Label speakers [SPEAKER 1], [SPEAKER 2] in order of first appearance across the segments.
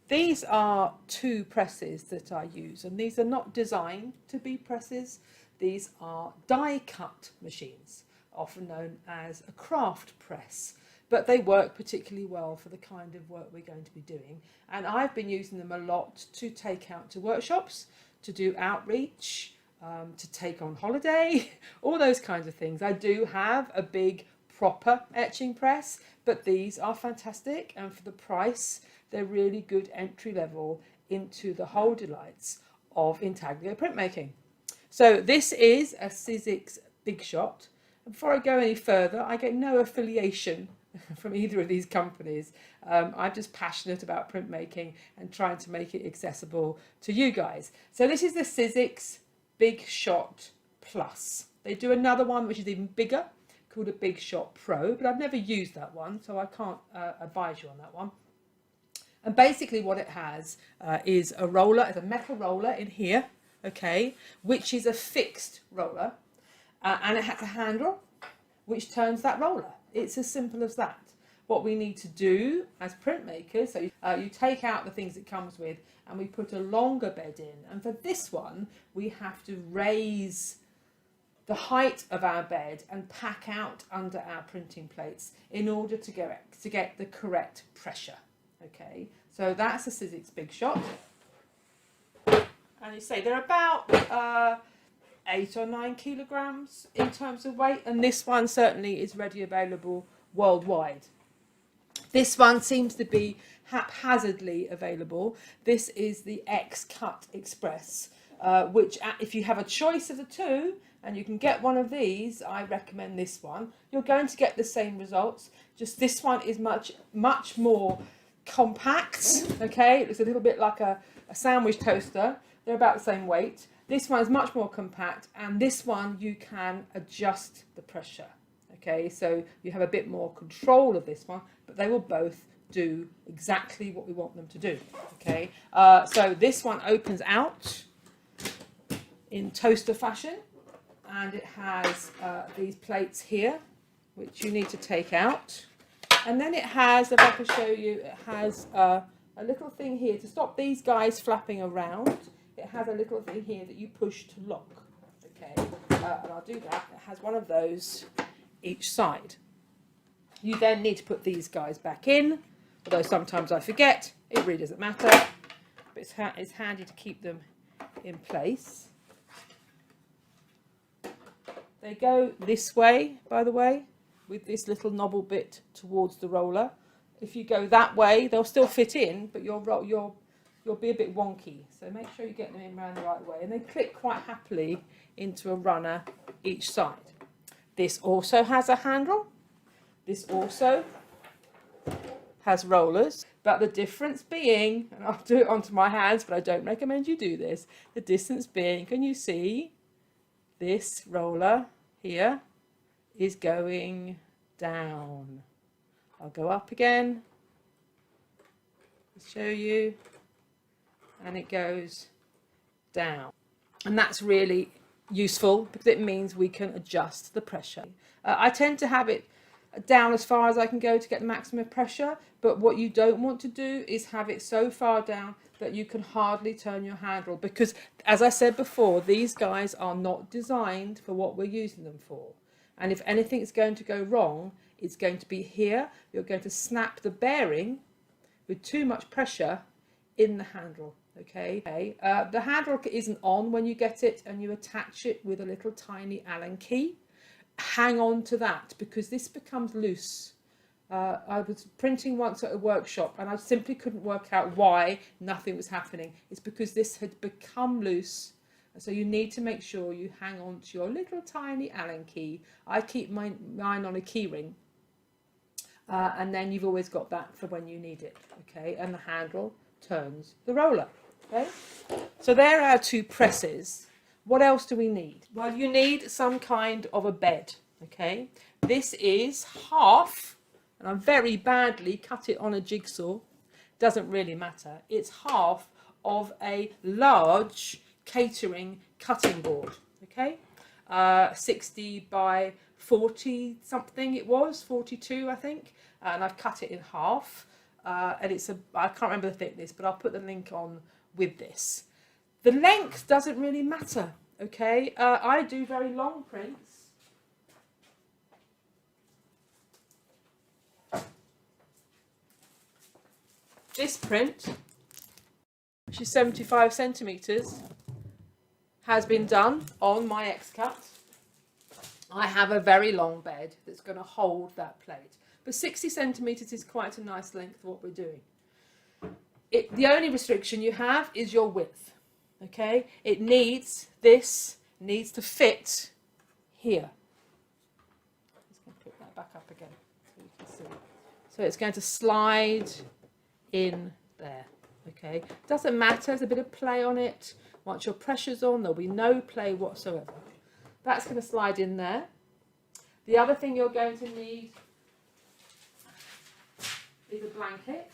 [SPEAKER 1] These are two presses that I use, and these are not designed to be presses. These are die cut machines, often known as a craft press, but they work particularly well for the kind of work we're going to be doing. And I've been using them a lot to take out to workshops, to do outreach, to take on holiday, all those kinds of things. I do have a big proper etching press, but these are fantastic, and for the price they're really good entry level into the whole delights of intaglio printmaking. So this is a Sizzix Big Shot. And before I go any further, I get no affiliation from either of these companies. I'm just passionate about printmaking and trying to make it accessible to you guys. So this is the Sizzix Big Shot Plus. They do another one which is even bigger called a Big Shot Pro, but I've never used that one, so I can't advise you on that one. And basically what it has is a roller, it's a metal roller in here, okay, which is a fixed roller, and it has a handle which turns that roller. It's as simple as that. What we need to do as printmakers, so you take out the things it comes with and we put a longer bed in, and for this one we have to raise the height of our bed and pack out under our printing plates in order to get the correct pressure. Okay, so that's a Sizzix Big Shot, and you say they're about 8 or 9 kilograms in terms of weight, and this one certainly is ready available worldwide. This one seems to be haphazardly available. This is the Xcut Express, which if you have a choice of the two and you can get one of these, I recommend this one. You're going to get the same results, just this one is much more compact. Okay, it looks a little bit like a sandwich toaster. They're about the same weight. This one is much more compact, and this one you can adjust the pressure. Okay, so you have a bit more control of this one, but they will both do exactly what we want them to do. Okay, so this one opens out in toaster fashion, and it has these plates here which you need to take out. And then it has, if I can show you, it has a little thing here to stop these guys flapping around. It has a little thing here that you push to lock. Okay, and I'll do that. It has one of those each side. You then need to put these guys back in, although sometimes I forget. It really doesn't matter, but it's handy to keep them in place. They go this way, by the way, with this little knobble bit towards the roller. If you go that way, they'll still fit in, but you'll be a bit wonky. So make sure you get them in around the right way, and they click quite happily into a runner each side. This also has a handle. This also has rollers, but the difference being, and I'll do it onto my hands, but I don't recommend you do this. The distance being, can you see this roller here is going down. I'll go up again, show you, and it goes down. And that's really useful because it means we can adjust the pressure. I tend to have it down as far as I can go to get the maximum pressure, but what you don't want to do is have it so far down that you can hardly turn your handle, because as I said before, these guys are not designed for what we're using them for. And if anything's going to go wrong, it's going to be here. You're going to snap the bearing with too much pressure in the handle. Okay, the handle isn't on when you get it and you attach it with a little tiny Allen key. Hang on to that, because this becomes loose. I was printing once at a workshop and I simply couldn't work out why nothing was happening. It's because this had become loose. So you need to make sure you hang on to your little tiny Allen key. I keep mine on a key ring. And then you've always got that for when you need it. Okay, and the handle turns the roller. Okay, so there are our two presses. What else do we need? Well, you need some kind of a bed. Okay, this is half, and I very badly cut it on a jigsaw. Doesn't really matter. It's half of a large catering cutting board. Okay, 60 by 40 something it was, 42 I think, and I've cut it in half. and I can't remember the thickness, but I'll put the link on with this. The length doesn't really matter, okay? I do very long prints. This print, which is 75 centimetres, has been done on my Xcut. I have a very long bed that's going to hold that plate. But 60 centimetres is quite a nice length for what we're doing. The only restriction you have is your width. Okay? This needs to fit here. I'm just going to put that back up again so you can see. So it's going to slide in there. Okay? Doesn't matter, there's a bit of play on it. Once your pressure's on, there'll be no play whatsoever. That's going to slide in there. The other thing you're going to need is a blanket.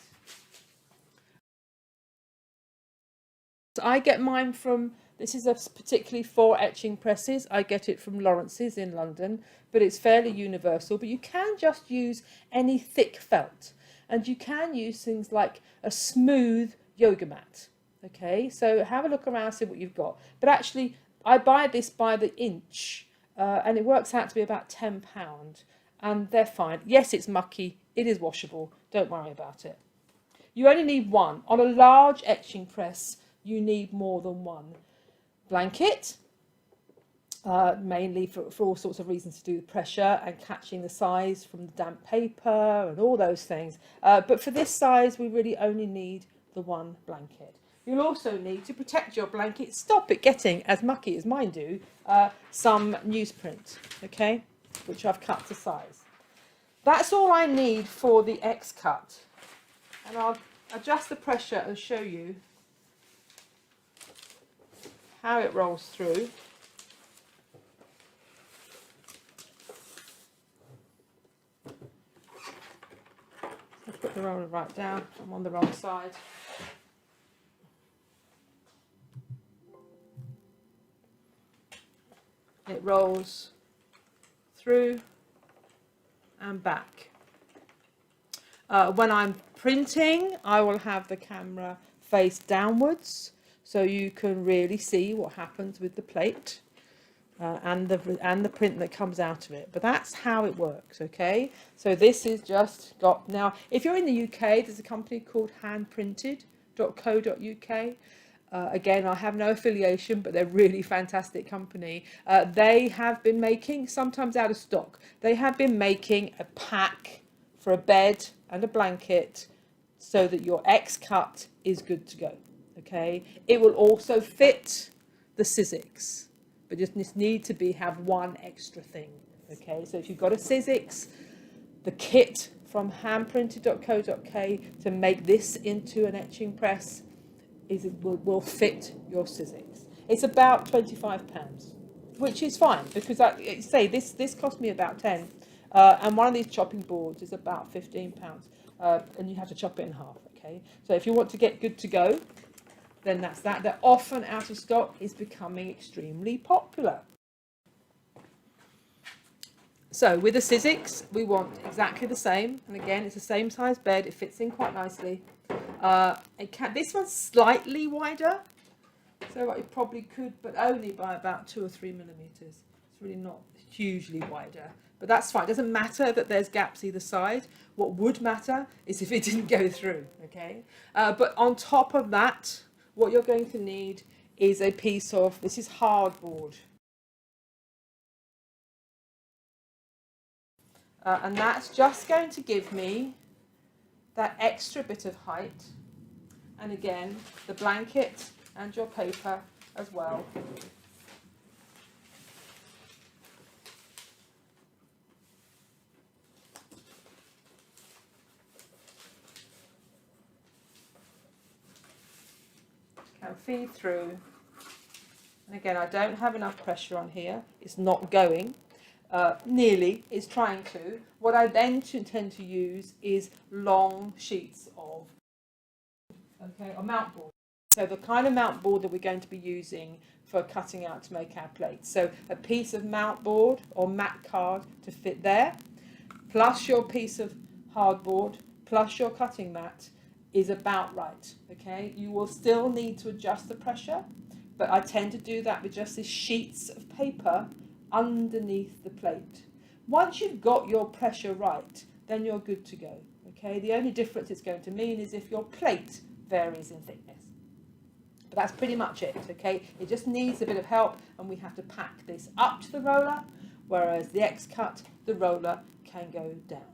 [SPEAKER 1] So I get mine from, this is particularly for etching presses. I get it from Lawrence's in London, but it's fairly universal. But you can just use any thick felt, and you can use things like a smooth yoga mat. Okay, so have a look around, see what you've got. But actually, I buy this by the inch, and it works out to be about £10, and they're fine. Yes, it's mucky, it is washable, don't worry about it. You only need one. On a large etching press, you need more than one blanket, mainly for all sorts of reasons, to do with pressure and catching the size from the damp paper and all those things. But for this size, we really only need the one blanket. You'll also need, to protect your blanket, stop it getting as mucky as mine do, some newsprint, okay, which I've cut to size. That's all I need for the Xcut. And I'll adjust the pressure and show you how it rolls through. I'll put the roller right down, I'm on the wrong side. It rolls through and back. When I'm printing, I will have the camera face downwards so you can really see what happens with the plate and the print that comes out of it. But that's how it works, okay? So this is just got, now if you're in the UK, there's a company called handprinted.co.uk. Again, I have no affiliation, but they're a really fantastic company. They have been making, sometimes out of stock, they have been making a pack for a bed and a blanket so that your Xcut is good to go. Okay, it will also fit the Sizzix, but just need to have one extra thing. Okay, so if you've got a Sizzix, the kit from handprinted.co.uk to make this into an etching press will fit your Sizzix. It's about £25, which is fine because this cost me about 10, and one of these chopping boards is about £15, and you have to chop it in half. Okay, so if you want to get good to go, then that's that. They're often out of stock. Is becoming extremely popular. So with the Sizzix, we want exactly the same, and again, it's the same size bed. It fits in quite nicely. This one's slightly wider, so it probably could, but only by about 2 or 3 millimeters. It's really not hugely wider, but that's fine. It doesn't matter that there's gaps either side. What would matter is if it didn't go through, okay? But on top of that, what you're going to need is a piece of, this is hardboard. And that's just going to give me that extra bit of height, and again the blanket and your paper as well. Can feed through, and again I don't have enough pressure on here, it's not going. Nearly, is trying to. What I then tend to use is long sheets of, or mount board. So the kind of mount board that we're going to be using for cutting out to make our plates. So a piece of mount board or mat card to fit there, plus your piece of hardboard plus your cutting mat is about right, okay? You will still need to adjust the pressure, but I tend to do that with just these sheets of paper underneath the plate. Once you've got your pressure right, then you're good to go, okay? The only difference it's going to mean is if your plate varies in thickness. But that's pretty much it, okay? It just needs a bit of help, and we have to pack this up to the roller, whereas the Xcut, the roller can go down.